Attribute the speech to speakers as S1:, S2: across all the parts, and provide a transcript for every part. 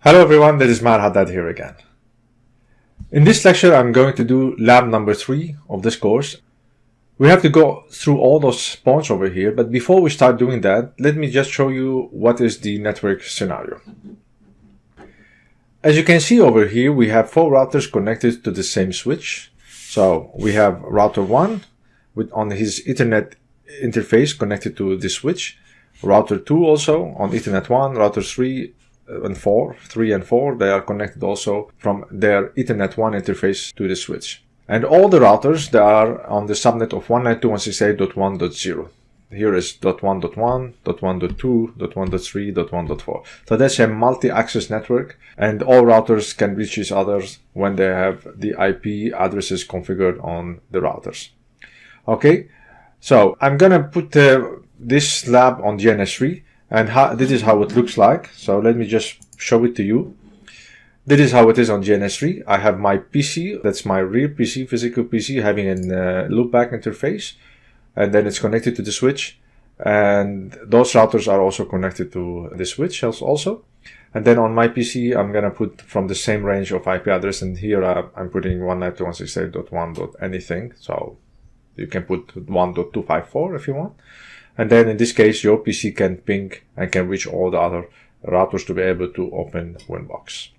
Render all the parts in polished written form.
S1: Hello everyone, this is Mar Haddad here again. In this lecture, I'm going to do lab number 3 of this course. We have to go through all those points over here, but before we start doing that, let me just show you what is the network scenario. As you can see over here, we have 4 routers connected to the same switch. So we have router 1 on his Ethernet interface connected to this switch, router 2 also on Ethernet 1, router 3 and 4, they are connected also from their Ethernet 1 interface to the switch. And all the routers, they are on the subnet of 192.168.1.0. Here is .1.1, .1.2, .1.3, .1.4. So that's a multi-access network, and all routers can reach each other when they have the IP addresses configured on the routers. Okay, so I'm gonna put this lab on GNS3. And this is how it looks like. So let me just show it to you. This is how it is on GNS3. I have my PC, that's my real PC, physical PC, having a loopback interface. And then it's connected to the switch. And those routers are also connected to the switch also. And then on my PC, I'm going to put from the same range of IP address. And here I'm putting 192.168.1.anything. So you can put 1.254 if you want. And then in this case, your PC can ping and can reach all the other routers to be able to open Winbox.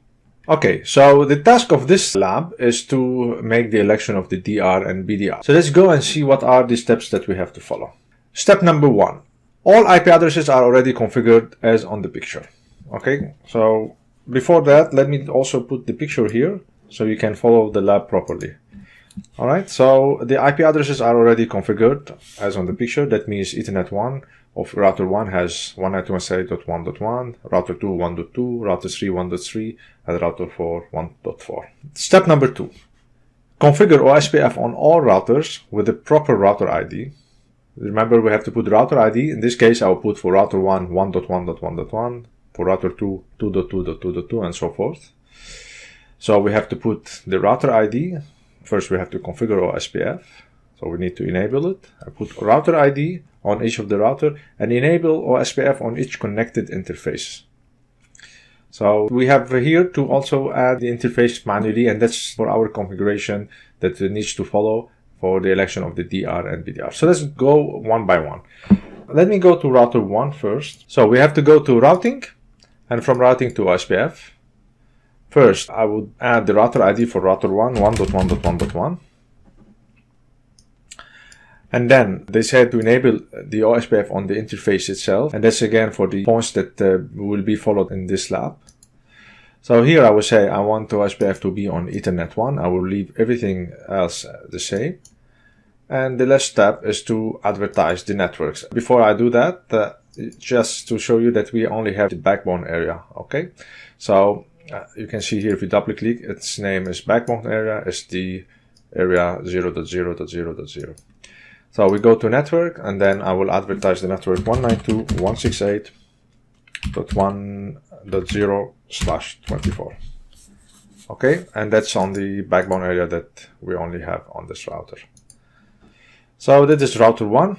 S1: Okay, so the task of this lab is to make the election of the DR and BDR. So let's go and see what are the steps that we have to follow. Step number 1. All IP addresses are already configured as on the picture. Okay, so before that, let me also put the picture here so you can follow the lab properly. Alright, so the IP addresses are already configured as on the picture. That means Ethernet 1 of router 1 has 192.168.1.1, router 2 1.2, router 3 1.3, and router 4 1.4. Step number 2. Configure OSPF on all routers with the proper router ID. Remember, we have to put router ID. In this case, I will put for router 1 1.1.1.1, for router 2 2.2.2.2, and so forth. So we have to put the router ID. First, we have to configure OSPF, so we need to enable it. I put router ID on each of the router and enable OSPF on each connected interface. So we have here to also add the interface manually, and that's for our configuration that needs to follow for the election of the DR and BDR. So let's go one by one. Let me go to router 1 first. So we have to go to routing, and from routing to OSPF. First, I would add the router ID for router 1, 1.1.1.1. And then they said to enable the OSPF on the interface itself. And that's again for the points that will be followed in this lab. So here I will say I want OSPF to be on Ethernet 1. I will leave everything else the same. And the last step is to advertise the networks. Before I do that, just to show you that we only have the backbone area. Okay, so you can see here if you double click, its name is backbone area, is the area 0.0.0.0. So we go to network, and then I will advertise the network 192.168.1.0/24. Okay, and that's on the backbone area that we only have on this router. So that is router 1.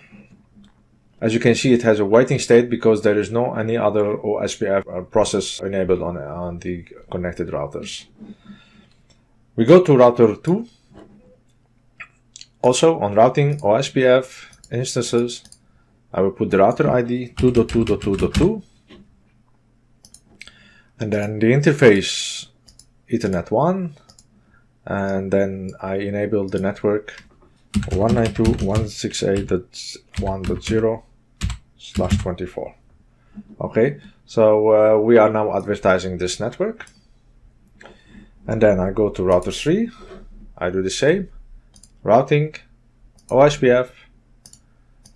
S1: As you can see, it has a waiting state because there is no any other OSPF process enabled on the connected routers. We go to router 2. Also on routing OSPF instances, I will put the router ID 2.2.2.2, and then the interface Ethernet 1, and then I enable the network 192.168.1.0/24. Okay, so we are now advertising this network. And then I go to router 3. I do the same. Routing, OSPF.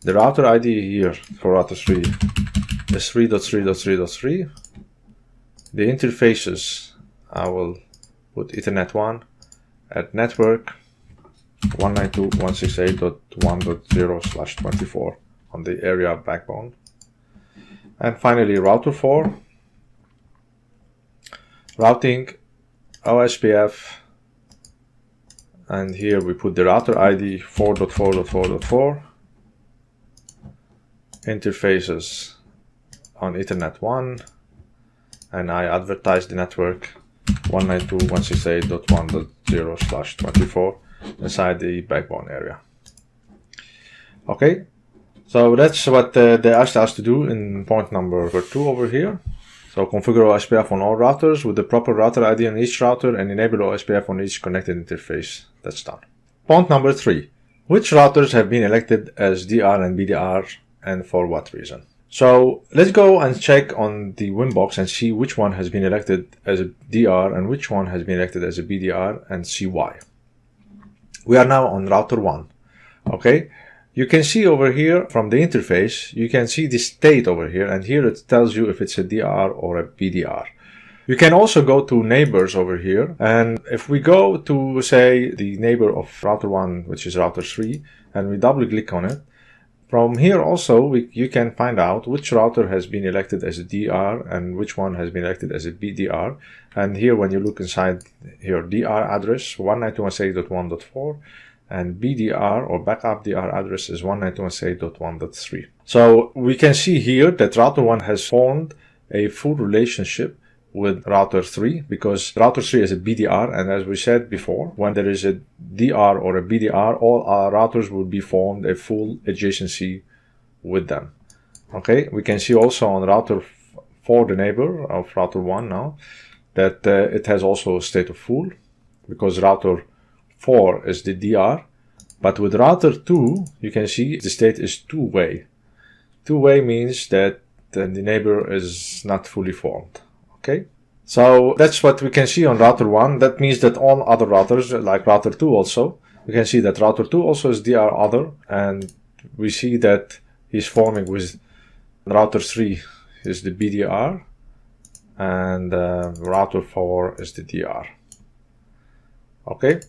S1: The router ID here for router 3 is 3.3.3.3. The interfaces, I will put Ethernet 1 at network 192.168.1.0/24 on the area backbone. And finally router 4, routing OSPF, and here we put the router ID 4.4.4.4, interfaces on Ethernet 1, and I advertise the network 192.168.1.0/24 inside the backbone area. Okay, so that's what they asked us to do in point number 2 over here. So configure OSPF on all routers with the proper router ID on each router and enable OSPF on each connected interface. That's done. Point number 3. Which routers have been elected as DR and BDR and for what reason? So let's go and check on the Winbox and see which one has been elected as a DR and which one has been elected as a BDR and see why. We are now on router 1. Okay, you can see over here from the interface, you can see the state over here, and here it tells you if it's a DR or a BDR. You can also go to neighbors over here, and if we go to, say, the neighbor of router 1, which is router 3, and we double click on it, from here also you can find out which router has been elected as a DR and which one has been elected as a BDR. And here when you look inside here, DR address 192.168.1.4 and BDR or backup DR address is 192.168.1.3. So we can see here that router 1 has formed a full relationship with router 3 because router 3 is a BDR, and as we said before, when there is a DR or a BDR, all our routers will be formed a full adjacency with them. Okay, we can see also on router 4, the neighbor of router 1 now, that it has also a state of full because router 4 is the DR, but with router 2 you can see the state is two-way. Two-way means that the neighbor is not fully formed. Okay, so that's what we can see on router 1. That means that all other routers, like router 2 also, we can see that router 2 also is DR other, and we see that he's forming with router 3 is the BDR, and router 4 is the DR. Okay,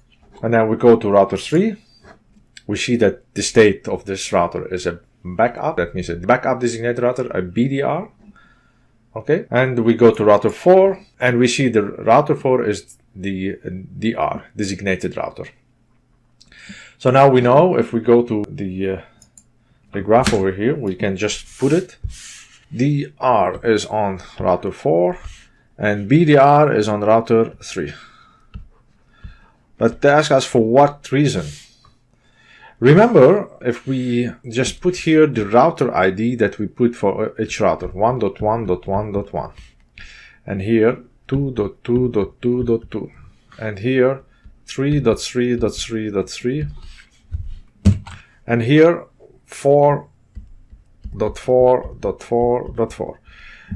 S1: and then we go to router 3. We see that the state of this router is a backup. That means a backup designated router, a BDR. Okay, and we go to router 4 and we see the router 4 is the DR, designated router. So now we know if we go to the graph over here, we can just put it. DR is on router 4 and BDR is on router 3. But they ask us for what reason. Remember, if we just put here the router ID that we put for each router, 1.1.1.1, and here 2.2.2.2, and here 3.3.3.3, and here 4.4.4.4.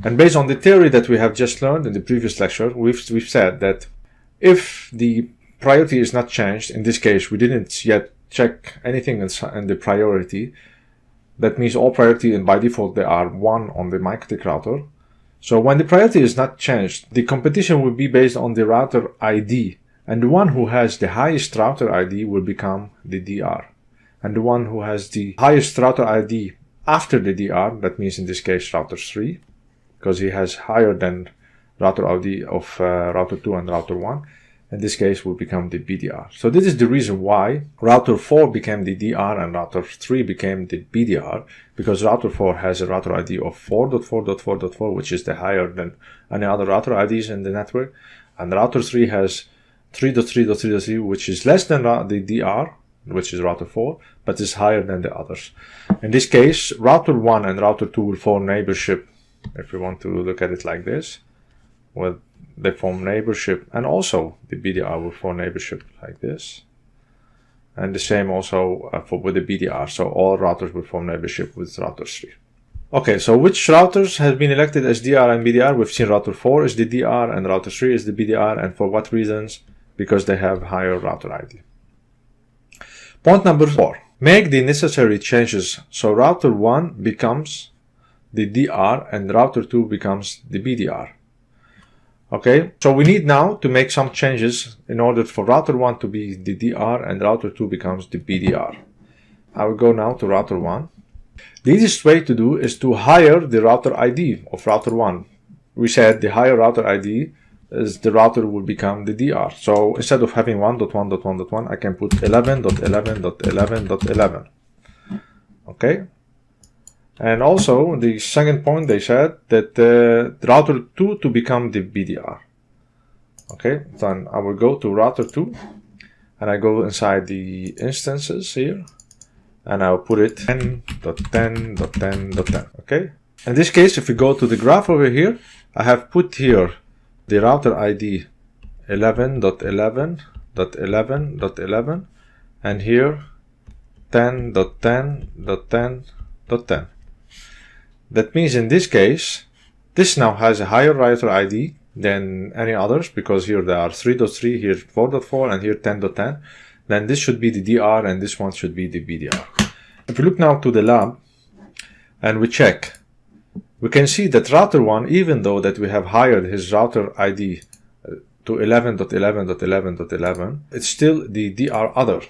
S1: And based on the theory that we have just learned in the previous lecture, we've said that if the priority is not changed, in this case we didn't yet check anything in the priority, that means all priority and by default they are 1 on the MikroTik router. So when the priority is not changed, the competition will be based on the router ID, and the one who has the highest router ID will become the DR, and the one who has the highest router ID after the DR, that means in this case router 3, because he has higher than router ID of router 2 and router 1, in this case will become the BDR. So this is the reason why router 4 became the DR and router 3 became the BDR, because router 4 has a router ID of 4.4.4.4, which is the higher than any other router IDs in the network, and router 3 has 3.3.3.3, which is less than the DR, which is router 4, but is higher than the others. In this case, router 1 and router 2 will form neighborship, if we want to look at it like this, with they form neighborship, and also the BDR will form neighborship like this, and the same also with the BDR. So all routers will form neighborship with router 3. Okay, so which routers have been elected as DR and BDR? We've seen router 4 is the DR and router 3 is the BDR, and for what reasons? Because they have higher router ID. Point number 4. Make the necessary changes so router 1 becomes the DR and router 2 becomes the BDR. Okay, so we need now to make some changes in order for router 1 to be the DR and router 2 becomes the BDR. I will go now to router 1. The easiest way to do is to higher the router ID of router 1. We said the higher router ID is the router will become the DR. So instead of having 1.1.1.1, I can put 11.11.11.11. Okay, And also the second point, they said that the router 2 to become the BDR. Okay, then I will go to router 2 and I go inside the instances here and I'll put it 10.10.10.10. Okay, in this case, if we go to the graph over here, I have put here the router ID 11.11.11.11 and here 10.10.10.10. That means in this case, this now has a higher router ID than any others, because here there are 3.3, here 4.4, and here 10.10. Then this should be the DR and this one should be the BDR. If we look now to the lab and we check, we can see that router 1, even though that we have hired his router ID to 11.11.11.11, it's still the DR other.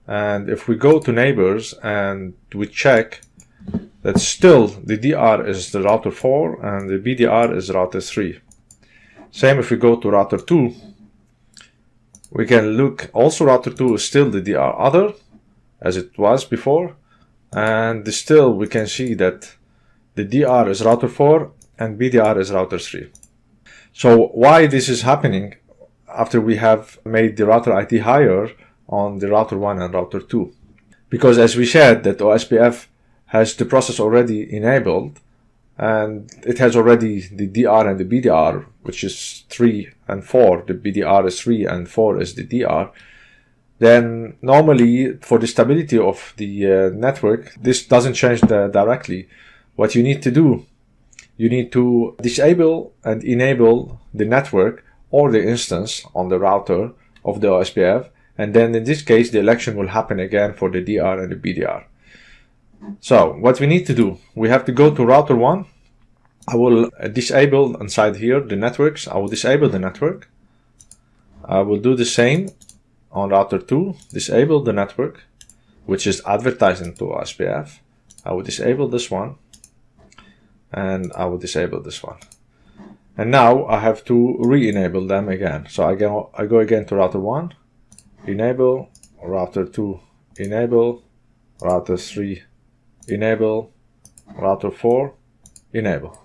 S1: And if we go to neighbors and we check, that still the DR is the router 4 and the BDR is router 3. Same if we go to router 2, we can look, also router 2 is still the DR other as it was before, and still we can see that the DR is router 4 and BDR is router 3. So why this is happening after we have made the router ID higher on the router 1 and router 2? Because as we said, that OSPF has the process already enabled and it has already the DR and the BDR, which is 3 and 4. The BDR is 3 and 4 is the DR. Then normally for the stability of the network, this doesn't change directly. What you need to do, you need to disable and enable the network or the instance on the router of the OSPF, and then in this case the election will happen again for the DR and the BDR. So what we need to do, we have to go to router 1. I will disable inside here the networks. I will disable the network. I will do the same on router 2, disable the network, which is advertising to OSPF. I will disable this one and I will disable this one. And now I have to re-enable them again. So I go again to router 1, enable, router 2, enable, router 3, enable, router 4, enable.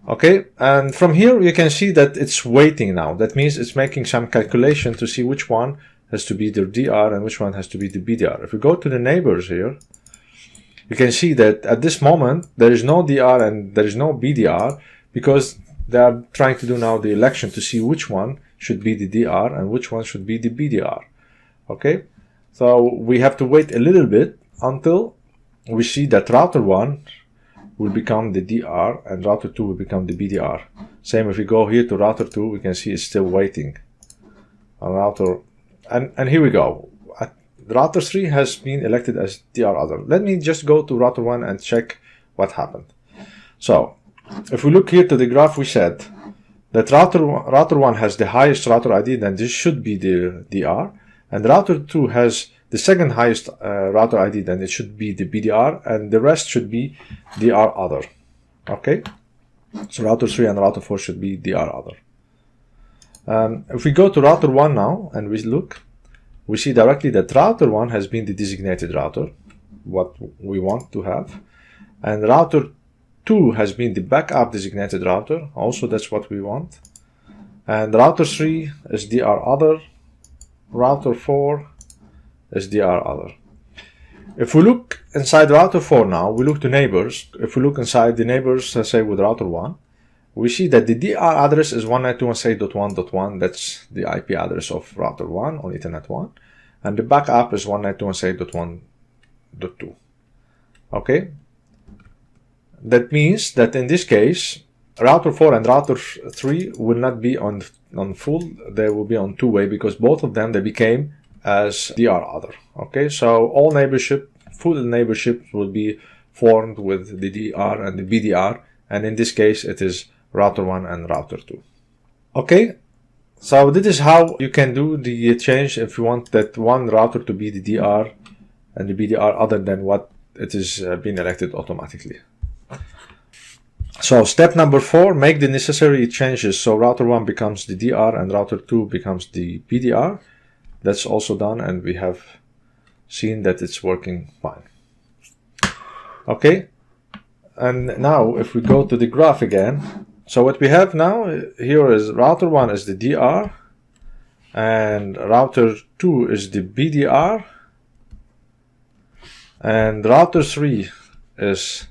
S1: Okay, and from here you can see that it's waiting now. That means it's making some calculation to see which one has to be the DR and which one has to be the BDR. If we go to the neighbors here, you can see that at this moment there is no DR and there is no BDR, because they are trying to do now the election to see which one should be the DR and which one should be the BDR. Okay, so we have to wait a little bit until we see that router 1 will become the DR and router 2 will become the BDR. Same if we go here to router 2, we can see it's still waiting. Router, and here we go. Router 3 has been elected as DR other. Let me just go to router 1 and check what happened. So if we look here to the graph, we said that router 1 has the highest router ID, then this should be the DR, and router 2 has the second highest router ID, then it should be the BDR, and the rest should be DR other. Okay, so router 3 and router 4 should be DR other. If we go to router 1 now and we look, we see directly that router 1 has been the designated router, what we want to have, and router 2 has been the backup designated router, also that's what we want, and router 3 is DR other, router 4 is DR other. If we look inside router 4 now, we look to neighbors. If we look inside the neighbors, let's say with router 1, we see that the DR address is 192.168.1.1. That's the IP address of router 1 on Ethernet 1. And the backup is 192.168.1.2. Okay? That means that in this case, router 4 and router 3 will not be on full. They will be on two-way, because both of them, they became as DR other. Okay, so all neighborship, full neighborship will be formed with the DR and the BDR, and in this case it is router 1 and router 2. Okay, so this is how you can do the change if you want that one router to be the DR and the BDR other than what it is being elected automatically. So step number 4, make the necessary changes so router 1 becomes the DR and router 2 becomes the BDR. That's also done, and we have seen that it's working fine. Okay, And now if we go to the graph again, so what we have now here is router 1 is the DR, and router 2 is the BDR, and router 3 is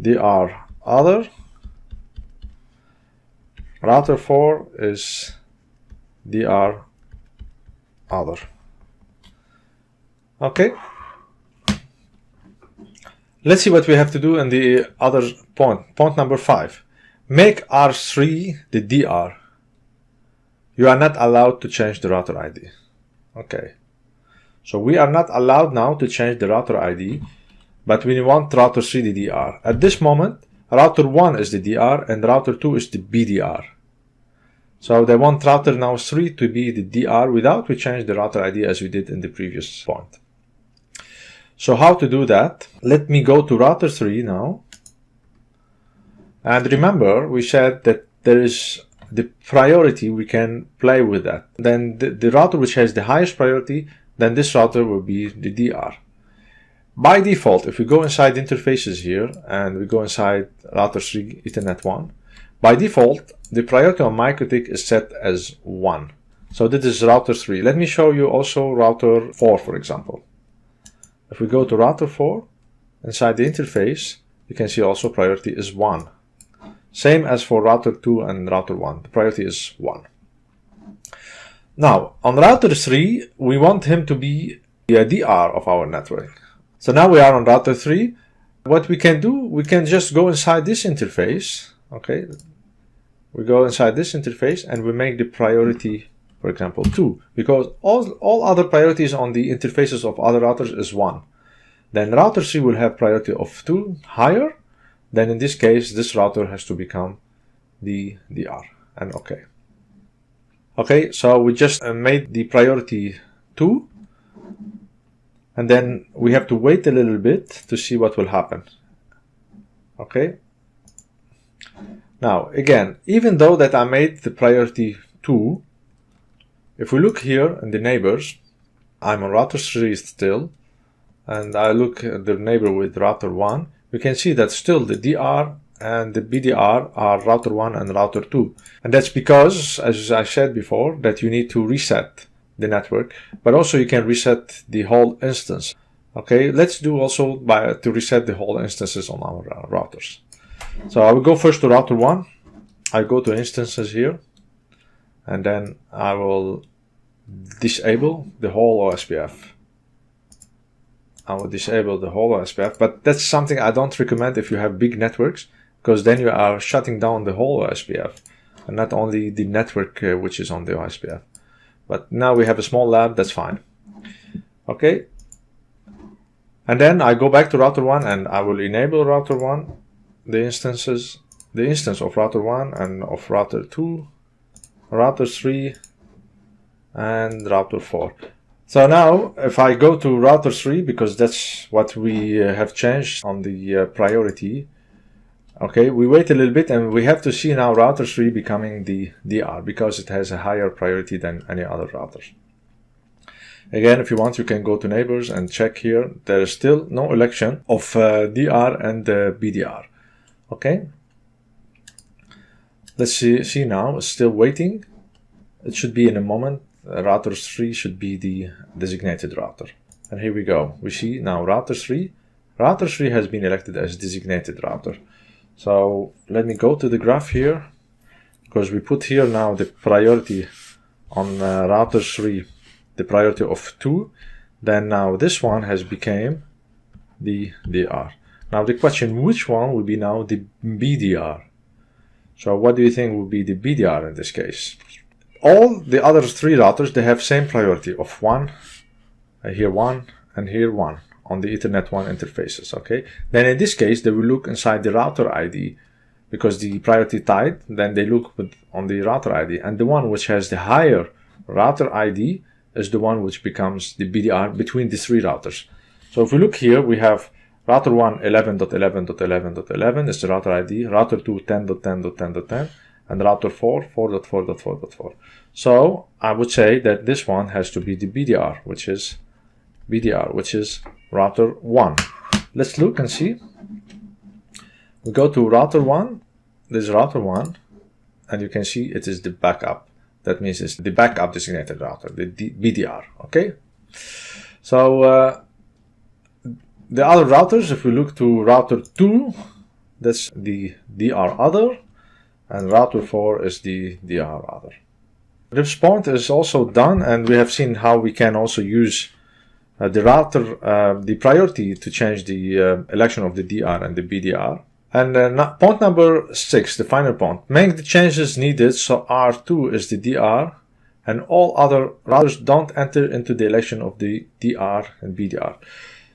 S1: DR other, router 4 is DR other. Okay, let's see what we have to do in the other point number 5. Make R3 the DR. You are not allowed to change the router ID. Okay, so we are not allowed now to change the router ID, but we want router 3 the DR. At this moment, router 1 is the DR and router 2 is the BDR. So they want router now 3 to be the DR without we change the router ID as we did in the previous point. So how to do that? Let me go to router 3 now. And remember, we said that there is the priority, we can play with that. Then the router which has the highest priority, then this router will be the DR. By default, if we go inside interfaces here and we go inside router 3 Ethernet 1, by default, the priority on MikroTik is set as 1. So this is router 3. Let me show you also router 4, for example. If we go to router 4, inside the interface, you can see also priority is 1. Same as for router 2 and router 1. The priority is 1. Now, on router 3, we want him to be the DR of our network. So now we are on router 3. What we can do, we can just go inside this interface. Okay, we go inside this interface and we make the priority, for example, 2. Because all other priorities on the interfaces of other routers is 1. Then router 3 will have priority of 2 higher. Then in this case, this router has to become the DR, and okay. Okay, so we just made the priority 2, and then we have to wait a little bit to see what will happen. Okay. Now, again, even though that I made the priority 2, if we look here in the neighbors, I'm on router 3 still, and I look at the neighbor with router 1, you can see that still the DR and the BDR are router 1 and router 2. And that's because, as I said before, that you need to reset the network, but also you can reset the whole instance. Okay, let's do also to reset the whole instances on our routers. So I will go first to router 1. I go to instances here, and then I will disable the whole OSPF. I will disable the whole OSPF, but that's something I don't recommend if you have big networks, because then you are shutting down the whole OSPF and not only the network which is on the OSPF. But now we have a small lab, that's fine. Okay, and then I go back to router 1 and I will enable router 1, the instance of router 1 and of router 2, router 3 and router 4. So now, if I go to router 3, because that's what we have changed on the priority, okay, we wait a little bit and we have to see now router 3 becoming the DR, because it has a higher priority than any other routers. Again, if you want, you can go to neighbors and check here. There is still no election of DR and BDR. Okay, let's see now, it's still waiting. It should be in a moment. Router 3 should be the designated router. And here we go. We see now router 3. Router 3 has been elected as designated router. So let me go to the graph here, because we put here now the priority on router 3, the priority of 2. Then now this one has become the DR. Now the question, which one will be now the BDR? So what do you think will be the BDR in this case? All the other 3 routers, they have same priority of 1, here 1, and here 1 on the Ethernet 1 interfaces, okay? Then in this case, they will look inside the router ID, because the priority tied, then they look on the router ID. And the one which has the higher router ID is the one which becomes the BDR between the 3 routers. So if we look here, we have router 1 11.11.11.11 is the router ID, router 2 10.10.10.10, and router 4 4.4.4.4. So I would say that this one has to be the BDR, which is router 1. Let's look and see. We go to router 1. This is router 1, and you can see it is the backup. That means it's the backup designated router, the BDR. Okay. So the other routers, if we look to router 2, that's the DR other, and router 4 is the DR other. This point is also done, and we have seen how we can also use the router, the priority to change the election of the DR and the BDR. And point number 6, the final point, make the changes needed so R2 is the DR and all other routers don't enter into the election of the DR and BDR.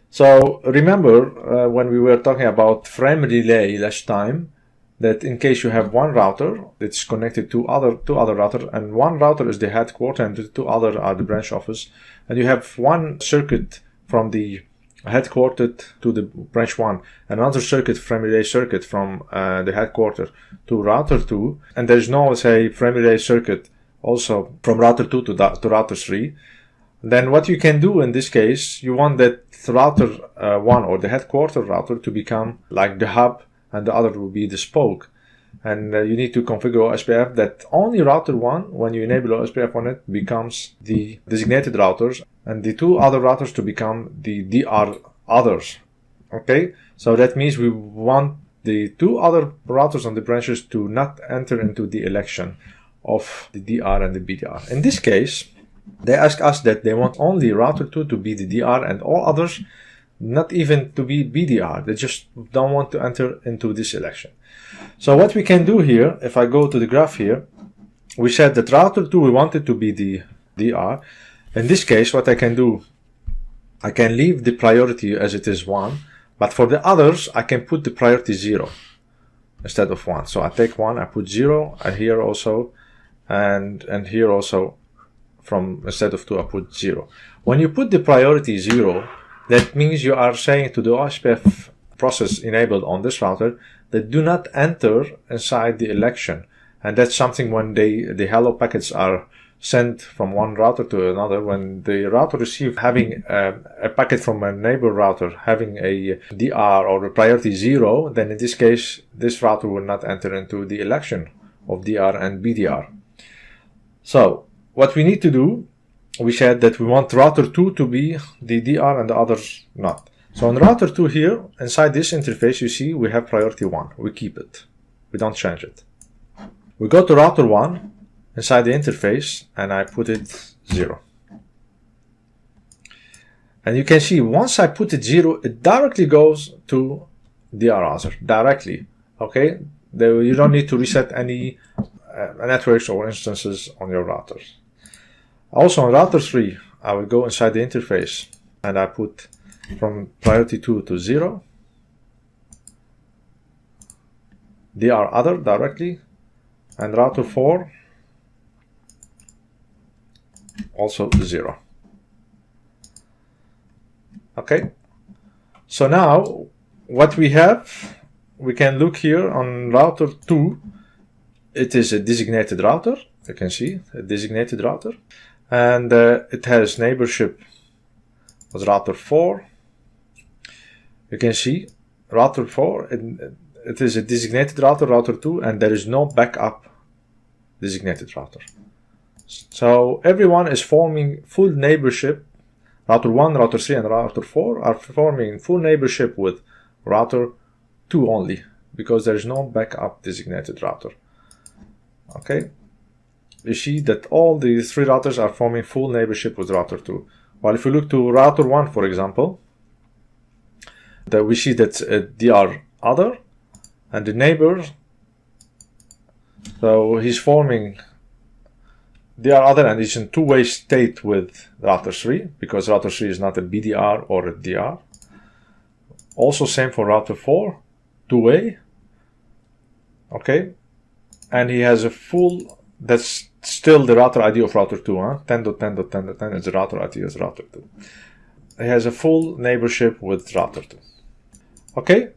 S1: So remember when we were talking about frame relay last time, that in case you have one router that's connected to two other routers, and one router is the headquarter and the two other are the branch office, and you have one circuit from the headquarter to the branch 1, another circuit, frame relay circuit from the headquarter to router 2, and there's no, say, frame relay circuit also from router 2 to router 3, then what you can do in this case, you want that router 1 or the headquarter router to become like the hub, and the other will be the spoke. And you need to configure OSPF that only router 1, when you enable OSPF on it, becomes the designated routers, and the two other routers to become the DR others. Okay, so that means we want the two other routers on the branches to not enter into the election of the DR and the BDR. In this case, they ask us that they want only router 2 to be the DR and all others not even to be BDR. They just don't want to enter into this election. So what we can do here, if I go to the graph here, we said that router 2 we want it to be the DR. In this case, what I can do, I can leave the priority as it is 1, but for the others, I can put the priority 0 instead of 1. So I take 1, I put 0, and here also, and here also, from instead of 2, I put 0. When you put the priority 0, that means you are saying to the OSPF process enabled on this router that do not enter inside the election. And that's something when the hello packets are sent from one router to another, when the router receives having a packet from a neighbor router having a DR or a priority 0, then in this case, this router will not enter into the election of DR and BDR. So what we need to do, we said that we want router 2 to be the DR and the others not. So on router 2 here, inside this interface, you see we have priority 1. We keep it. We don't change it. We go to router 1 inside the interface, and I put it 0. And you can see once I put it 0, it directly goes to DR other, directly. Okay? You don't need to reset any networks or instances on your routers. Also on router 3, I will go inside the interface and I put from priority 2 to 0, DR other directly, and router 4 also 0. Okay, so now what we have, we can look here on router 2, it is a designated router, you can see a designated router. And it has neighborship with router 4. You can see router 4, it is a designated router, router 2, and there is no backup designated router. So everyone is forming full neighborship. Router 1, router 3, and router 4 are forming full neighborship with router 2 only, because there is no backup designated router. Okay. You see that all the three routers are forming full neighborship with router 2. While if we look to router 1, for example, that we see that DR other and the neighbor, so he's forming DR other and he's in two-way state with router 3, because router 3 is not a BDR or a DR. Also same for router 4, two-way. Okay, and he has a full, that's still the router ID of router 2, 10.10.10.10 is the router ID of router 2. It has a full neighborship with router 2. Okay,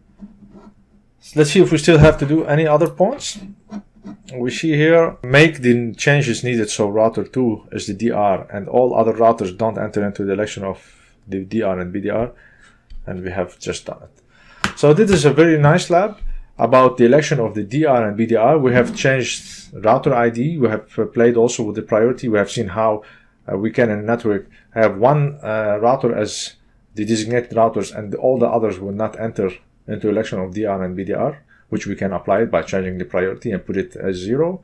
S1: so let's see if we still have to do any other points. We see here, make the changes needed so router 2 is the DR and all other routers don't enter into the election of the DR and BDR, and we have just done it. So this is a very nice lab. about the election of the DR and BDR. We have changed router ID. We have played also with the priority. We have seen how we can in a network have one router as the designated routers, and all the others will not enter into election of DR and BDR, which we can apply it by changing the priority and put it as 0.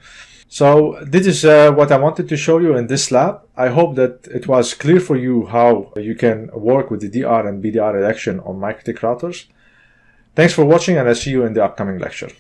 S1: So this is what I wanted to show you in this lab. I hope that it was clear for you how you can work with the DR and BDR election on MikroTik routers. Thanks for watching, and I'll see you in the upcoming lecture.